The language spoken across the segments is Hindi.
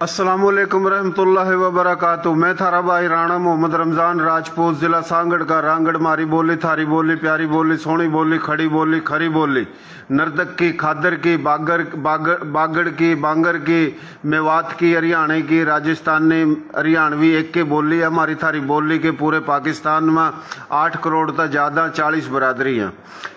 अस्सलामुअलैकुम रहमतुल्लाहि व बरकातुहू। मैं थारा भाई राणा मोहम्मद रमजान राजपूत, जिला सांगड़ का। रांगड़ मारी बोली, थारी बोली, प्यारी बोली, सोनी बोली, खड़ी बोली, खरी बोली, नर्तक की, खादर की, बागड़ की, बांगर की, मेवात की, हरियाणा की, राजस्थानी, हरियाणवी एक के बोली है। हमारी थारी बोली के पूरे पाकिस्तान में 8 करोड़ तक ज़्यादा 40 बरादरी हैं।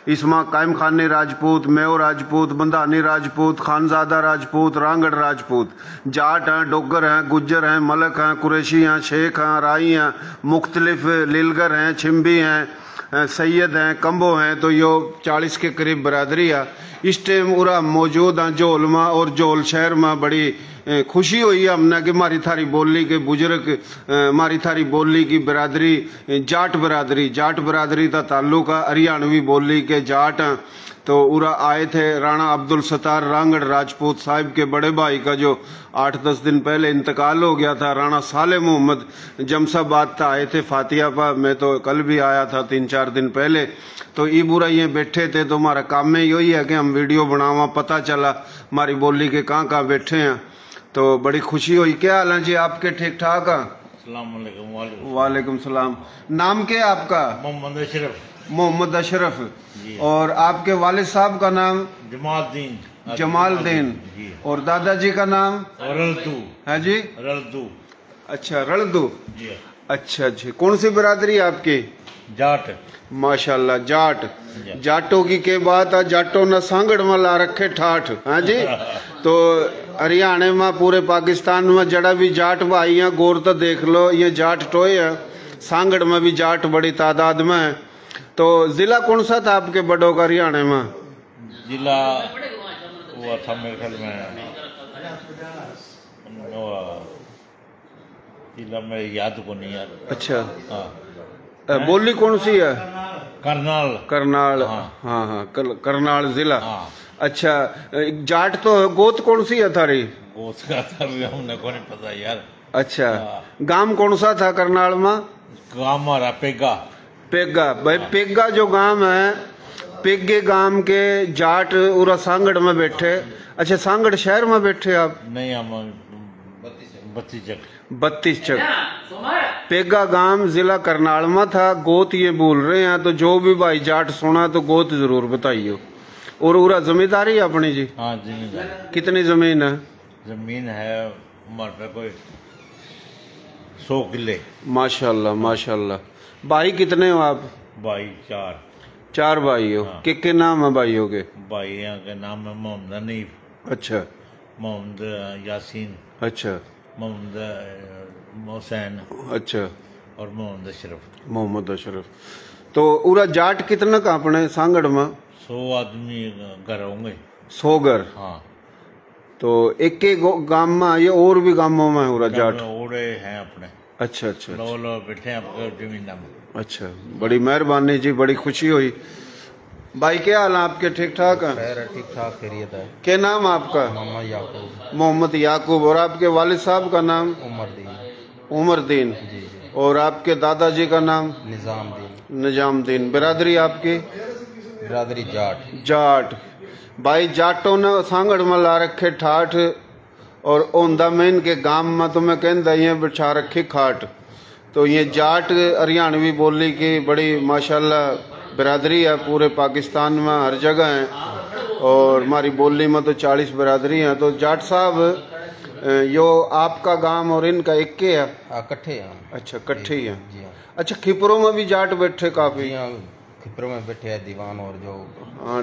इसमें कायम खानी राजपूत, मेओ राजपूत, बंधानी राजपूत, खानजादा राजपूत, रांगड़ राजपूत, जाट हैं, डोगर हैं, गुज्जर हैं, मलक हैं, कुरैशी हैं, शेख हैं, राई हैं, मुख्तलिफ लिलगर हैं, छिम्बी हैं, सैयद हैं, कंबो हैं। तो यो 40 के करीब बरादरी है। इस टाइम उरा मौजूद हैं जोल में, और जोल शहर में बड़ी खुशी हुई है हमने कि मारी थारी बोली के बुजुर्ग, मारी थारी बोली की बरादरी जाट बरादरी का ताल्लुक है। हरियाणवी बोली के जाट हैं। तो उरा आए थे राणा अब्दुल सत्तार रांगड़ राजपूत साहिब के बड़े भाई का जो 8-10 दिन पहले इंतकाल हो गया था। राणा साले मोहम्मद जमसाबाद था, आए थे फातिया पर। मैं तो कल भी आया था 3-4 दिन पहले। तो ई बुरा ये बैठे थे। तो हमारा काम में यही है कि हम वीडियो बनावा, पता चला हमारी बोली के कहाँ बैठे हैं। तो बड़ी खुशी हुई। क्या हाल है जी आपके? ठीक ठाक है? वालेकुम सलाम। नाम क्या है आपका? मोहम्मद अशरफ। और आपके वालिद साहब का नाम? जमालदीन। और दादाजी का नाम? रल्दू है जी। रल्दू। अच्छा, रल्दू। अच्छा जी। कौन सी बिरादरी आपकी? जाट। माशाल्लाह, जाट। जाटों की के बात है। जाटों ने सांगड़ में ला रखे ठाठ है जी। तो हरियाणा में, पूरे पाकिस्तान में जड़ा भी जाट भाई हैं, गौर तो देख लो, ये जाट टोए है। सांगड़ में भी जाट बड़ी तादाद में है। तो जिला कौन सा था आपके बड़ों का हरियाणा में? जिला वो था मेरे ख्याल में, जिला में याद को नहीं यार। अच्छा। बोली कौन सी है? करनाल। हाँ, करनाल जिला। अच्छा, जाट तो गोत कौन सी है थारी? गोत का था हमने को नहीं पता यार। अच्छा, गांव कौन सा था करनाल में? गांव हमारा पेगा। भाई पेगा जो गांव है, पेगे गांव के जाट उरा सांगड़ में बैठे। अच्छा, सांगड़ शहर में बैठे आप? नहीं, हम 32 चक। पेगा गांव जिला करनाल में था। गोत ये बोल रहे हैं। तो जो भी भाई जाट सुना तो गोत जरूर बताइयो। और उरा जमींदारी अपनी जी? हाँ, जमींदारी। कितनी जमीन है? जमीन है हमारे पे कोई 100 किले। माशाल्लाह माशाल्लाह। भाई कितने हो आप? भाई 4 भाई हो। हाँ। के नाम है भाइयों के? भाइयों के नाम है मोहम्मद हनीफ। अच्छा। मोहम्मद यासीन। अच्छा। मोहम्मद हुसैन। अच्छा। और मोहम्मद अशरफ। तो उरा जाट कितना का अपने सांगड़ में? 100 आदमी घर होंगे। 100 घर? हाँ। तो एक गांव में ये और भी गांवों में उरा जाट ओड़े हैं अपने? अच्छा। लो बैठे हैं आपके जमीन में। अच्छा, बड़ी मेहरबानी जी, बड़ी खुशी हुई। भाई क्या हाल है आपके? ठीक ठाक है? ठीक ठाक, खैरियत है। क्या नाम आपका? मोहम्मद याकूब। और आपके वालिद साहब का नाम? उमरदीन। और आपके दादाजी का नाम? निजामदीन। बिरादरी आपकी? बिरादरी जाट। भाई जाटों ने सांगड़ में ला रखे ठाठ, और ओंदा में इनके गांव में तो मैं कहता ये बिछा रखी खाट। तो ये जाट हरियाणवी बोली की बड़ी माशाल्लाह बिरादरी है। पूरे पाकिस्तान में हर जगह है। और हमारी बोली में तो 40 बिरादरी हैं। तो जाट साहब, यो आपका गांव और इनका एक के है? इकट्ठे हैं। अच्छा, इकट्ठे ही है। अच्छा, खिपरों में भी जाट बैठे काफी? खिपरों में बैठे हैं दीवान और जो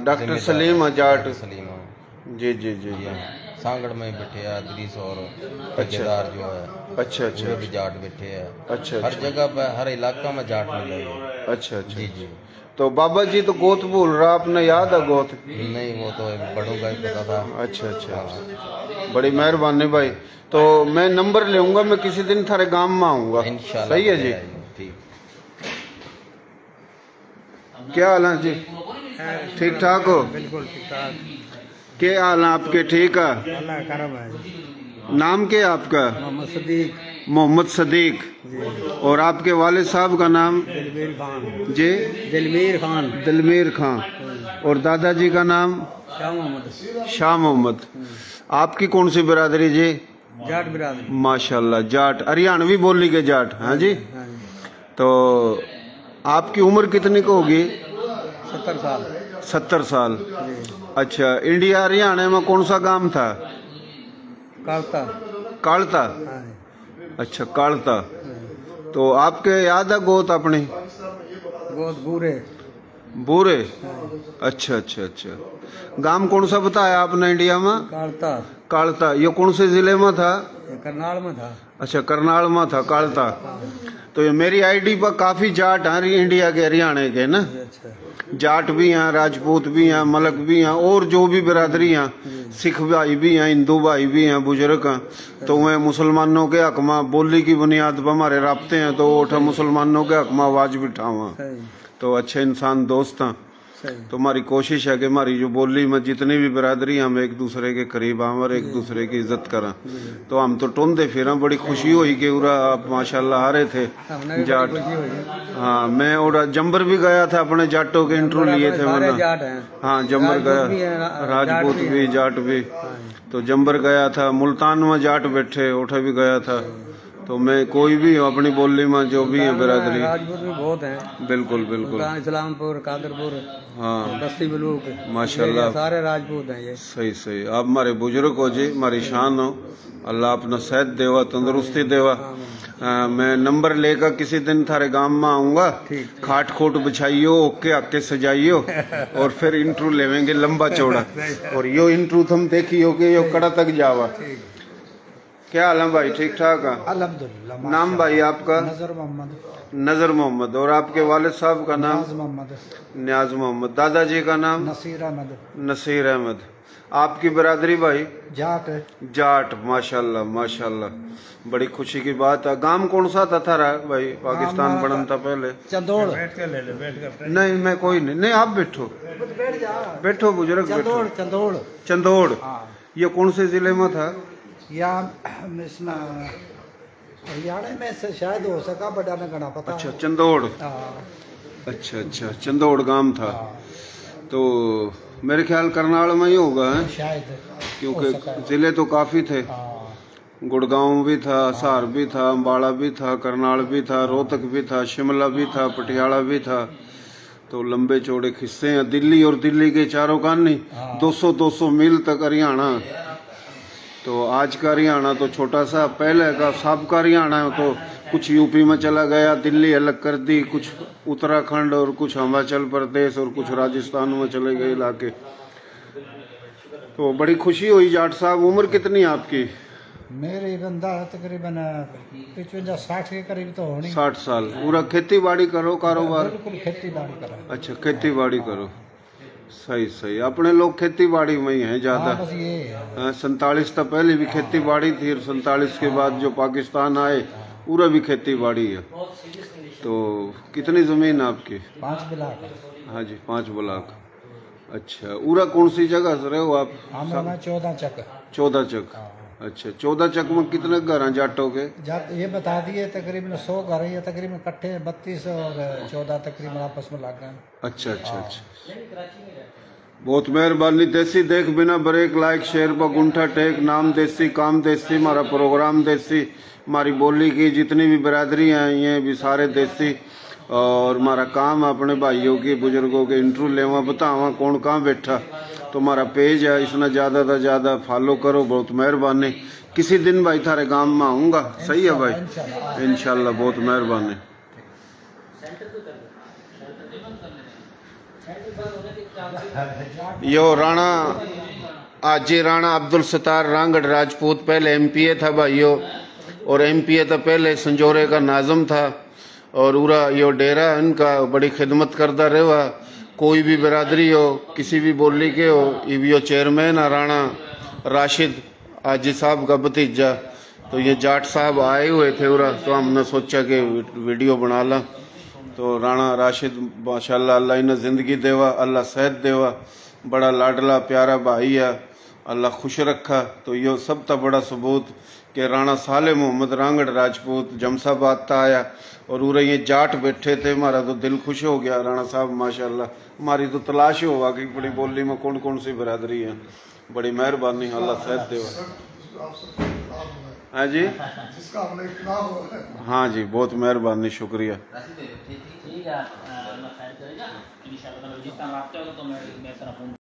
डॉक्टर सलीम है जाट। सलीम जी। सांगड़ में बैठे हैं अदरीस और ठेकेदार जो है। अच्छा। भी जाट बैठे हैं। अच्छा। हर जगह पे, हर इलाका में जाट मिलेंगे। अच्छा। जी। तो बाबा जी तो गोत बोल रहा, आपने याद है गोत? नहीं, वो तो बड़ों का ही पता था। अच्छा। बड़ी मेहरबानी भाई। तो मैं नंबर लूंगा, मैं किसी दिन थारे गांव में आऊंगा। सही है जी। ठीक। क्या हाल है जी? ठीक ठाक हो? बिल्कुल ठीक ठाक। क्या हाल है आपके? ठीक है। नाम क्या आपका? मोहम्मद सदीक। और आपके वालिद साहब का नाम? दिलमीर खान। और दादाजी का नाम? शाह मोहम्मद। आपकी कौन सी बिरादरी जी? जाट बिरादरी। माशाल्लाह, जाट हरियाणवी बोली के जाट। हाँ जी। तो आपकी उम्र कितनी को होगी? 70 साल। 70 साल। अच्छा, इंडिया हरियाणा में कौन सा गांव था? कालता। कालता। अच्छा, कालता। तो आपके याद है गोत अपनी? गोत बूरे। बूरे। अच्छा अच्छा अच्छा। गांव कौन सा बताया आपने इंडिया में? कालता। कालता। ये कौन से जिले में था? करनाल में था। अच्छा, करनाल में था कालता। तो ये मेरी आईडी पर काफी जाट हैं इंडिया के हरियाणा के ना। जाट भी हैं, राजपूत भी हैं, मलक भी हैं, और जो भी बिरादरी हैं, सिख भाई भी हैं, हिंदू भाई भी हैं, बुजुर्ग हैं। तो वह मुसलमानों के हक में बोली की बुनियाद पर हमारे राब्ते हैं, तो उठा मुसलमानों के हक में आवाज बिठावा। तो अच्छे इंसान दोस्त हैं। तो हमारी कोशिश है कि हमारी जो बोली में जितनी भी बिरादरी हम एक दूसरे के करीब आए और एक दूसरे की इज्जत करें। तो हम तो टोंदे फिर बड़ी खुशी हुई कि उरा आप माशाल्लाह आ रहे थे जाट। हाँ, मैं और जम्बर भी गया था, अपने जाटों के इंटरव्यू लिए थे मैंने। हाँ, जम्बर गया, राजपूत भी जाट भी। तो जम्बर गया था, मुल्तान में जाट बैठे, उठा भी गया था। तो मैं कोई भी हूँ अपनी बोली में जो भी है बिरादरी, राजपूत भी बहुत हैं। बिल्कुल बिल्कुल। इस्लामपुर, कादरपुर, हाँ, बस्ती बलूक, माशाल्लाह सारे राजपूत हैं ये। सही सही। आप हमारे बुजुर्ग हो जी, हमारी शान हो। अल्लाह अपना सेहत देवा, तंदुरुस्ती देवा। मैं नंबर लेकर किसी दिन थारे गांव में आऊंगा, खाट खोट बिछाइयो, ओके आके सजाइयो, और फिर इंटरव्यू लेवेंगे लंबा चौड़ा। और यो इंटरव्यू तुम देखियो कि यो कड़ा तक जावा। क्या हाल है भाई? ठीक ठाक है, अल्हम्दुलिल्लाह। नाम भाई आपका? नजर मोहम्मद। नजर मोहम्मद। और आपके वालिद साहब का नाम? न्याज मोहम्मद। दादाजी का नाम? नसीर अहमद। नसीर अहमद। आपकी बिरादरी भाई? जाट। जाट। माशाल्लाह माशाल्लाह, बड़ी खुशी की बात है। गांव कौन सा था थारा भाई? पाकिस्तान बनन था पहले? चंदोड़। नहीं, मैं कोई नहीं। नहीं, आप बैठो बैठो बुजुर्ग, बैठो। चंदोड़। चंदोड़। ये कौन से जिले में था? हरियाणा में से शायद हो सका, बड़ा ने गणा पता। अच्छा, चंदोड़। अच्छा अच्छा, चंदोड़ गांव था। तो मेरे ख्याल करनाल में ही होगा है शायद, क्योंकि जिले तो काफी थे। गुड़गांव भी था, हिसार भी था, अम्बाला भी था, करनाल भी था, रोहतक भी था, शिमला भी था, पटियाला भी था। तो लंबे चौड़े किस्से हैं। दिल्ली और दिल्ली के चारों कानी 200-200 मील तक हरियाणा। तो आज का हरियाणा तो छोटा सा, पहले का सबका हरियाणा तो कुछ यूपी में चला गया, दिल्ली अलग कर दी, कुछ उत्तराखंड और कुछ हिमाचल प्रदेश और कुछ राजस्थान में चले गए इलाके। तो बड़ी खुशी हुई। जाट साहब, उम्र कितनी है आपकी? मेरी बंदा तकरीबन 55-60 के करीब तो होनी। 60 साल। पूरा खेती बाड़ी करो, कारोबार? बिल्कुल खेती बाड़ी करो। अच्छा, खेती बाड़ी करो। सही सही। अपने लोग खेती बाड़ी में ही हैं ज्यादा। 47 तक पहले भी खेती बाड़ी थी, और 47 के बाद जो पाकिस्तान आए पूरा भी खेती बाड़ी है। तो कितनी जमीन है आपकी? 5 ब्लाक। हाँ जी, 5 ब्लाक। अच्छा, उरा कौन सी जगह से रहे हो आप? 14 चक। 14 चक। अच्छा, 14 चक में कितने घर हैं जाटों के? ये बता दिए, तकरीबन 100 घर है, तकरीबन इकट्ठे 32 और 14 तकरीबन आपस में लग गए। अच्छा अच्छा अच्छा, बहुत मेहरबानी। देसी देख बिना ब्रेक, लाइक शेयर पर गुंठा टेक। नाम देसी, काम देसी, हमारा प्रोग्राम देसी, हमारी बोली की जितनी भी बिरादरी हैं ये भी सारे देसी। और हमारा काम अपने भाइयों की, बुजुर्गों के इंटरव्यू लेवा, बतावा कौन कहाँ बैठा। तो हमारा पेज है, इसमें ज़्यादा से ज़्यादा फॉलो करो, बहुत मेहरबानी। किसी दिन भाई थारे गांव में आऊँगा। सही है भाई, इंशाल्लाह, बहुत मेहरबानी। यो राणा आजी राणा अब्दुल सत्तार रांगड़ राजपूत, पहले एमपीए था भाइयों, और एमपीए तो पहले संजोरे का नाजम था। और उरा यो डेरा इनका बड़ी खिदमत करता रहा। कोई भी बिरादरी हो, किसी भी बोली के हो, यो चेयरमैन है राणा राशिद आजी साहब का भतीजा। तो ये जाट साहब आए हुए थे उरा, तो हमने सोचा कि वीडियो बना ला। तो राणा राशिद माशाल्लाह, अल्लाह इन्हें जिंदगी देवा, अल्लाह सेहत देवा, बड़ा लाडला प्यारा भाई है, अल्लाह खुश रखा। तो यो सब तक बड़ा सबूत कि राणा साले मोहम्मद रांगड़ राजपूत जमसाबाद ता आया, और उरे ये जाट बैठे थे। हमारा तो दिल खुश हो गया। राणा साहब माशाल्लाह, हमारी तो तलाश होगा कि बड़ी बोली में कौन कौन सी बिरादरी है। बड़ी मेहरबानी, अल्लाह सेहत देवा। हाँ जी, हाँ जी, बहुत मेहरबानी, शुक्रिया। ठीक है, मैं खैर करेगा इंशाल्लाह। जितना आप चाहोगे तो मैं